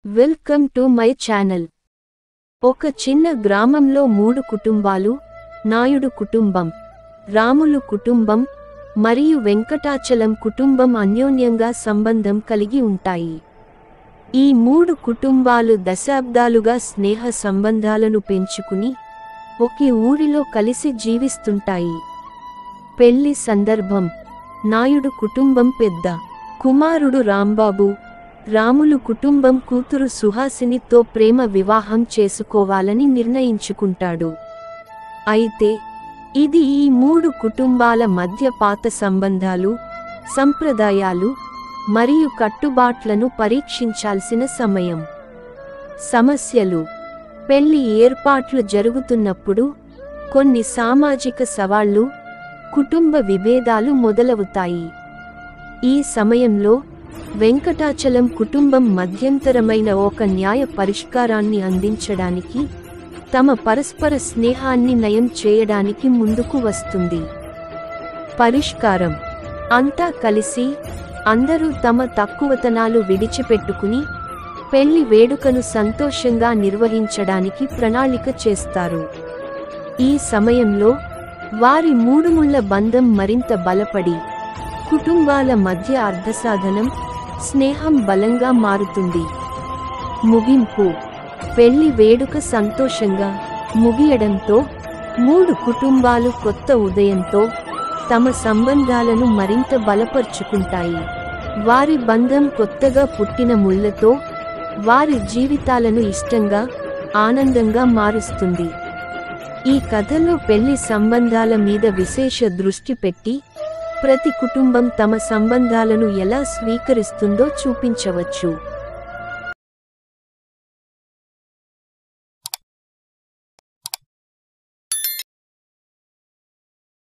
Welcome to my channel. ఒక చిన్న గ్రామంలో 3 కుటుంబాలు, నాయుడు కుటుంబం, రాములు కుటుంబం మరియు వెంకటాచలం కుటుంబం అన్యోన్యంగా సంబంధం కలిగి ఉంటాయి. ఈ 3 కుటుంబాలు దశాబ్దాలుగా స్నేహ సంబంధాలను పెంచుకుని ఒకే ఊరిలో కలిసి జీవిస్తుంటాయి. పెళ్లి సందర్భం: నాయుడు కుటుంబం పెద్ద కుమారుడు రాంబాబు, రాములు కుటుంబం కూతురు సుహాసినితో ప్రేమ వివాహం చేసుకోవాలని నిర్ణయించుకుంటాడు. అయితే ఇది ఈ 3 కుటుంబాల మధ్య పాత సంబంధాలు, సంప్రదాయాలు మరియు కట్టుబాట్లను పరీక్షించాల్సిన సమయం. సమస్యలు: పెళ్లి ఏర్పాట్లు జరుగుతున్నప్పుడు కొన్ని సామాజిక సవాళ్లు, కుటుంబ విభేదాలు మొదలవుతాయి. ఈ సమయంలో వెంకటాచలం కుటుంబం మధ్యంతరమైన ఒక న్యాయ పరిష్కారాన్ని అందించడానికి, తమ పరస్పర స్నేహాన్ని నయం చేయడానికి ముందుకు వస్తుంది. పరిష్కారం: అంతా కలిసి అందరూ తమ తక్కువతనాలు విడిచిపెట్టుకుని పెళ్లి వేడుకను సంతోషంగా నిర్వహించడానికి ప్రణాళిక చేస్తారు. ఈ సమయంలో వారి మూడుముళ్ల బంధం మరింత బలపడి కుటుంబాల మధ్య అర్థసాధనం, స్నేహం బలంగా మారుతుంది. ముగింపు: పెళ్లి వేడుక సంతోషంగా ముగియడంతో 3 కుటుంబాలు కొత్త ఉదయంతో తమ సంబంధాలను మరింత బలపర్చుకుంటాయి. వారి బంధం కొత్తగా పుట్టిన ముళ్లతో వారి జీవితాలను ఇష్టంగా, ఆనందంగా మారుస్తుంది. ఈ కథలో పెళ్లి సంబంధాల మీద విశేష దృష్టి పెట్టి ప్రతి కుటుంబం తమ సంబంధాలను ఎలా స్వీకరిస్తుందో చూపించవచ్చు.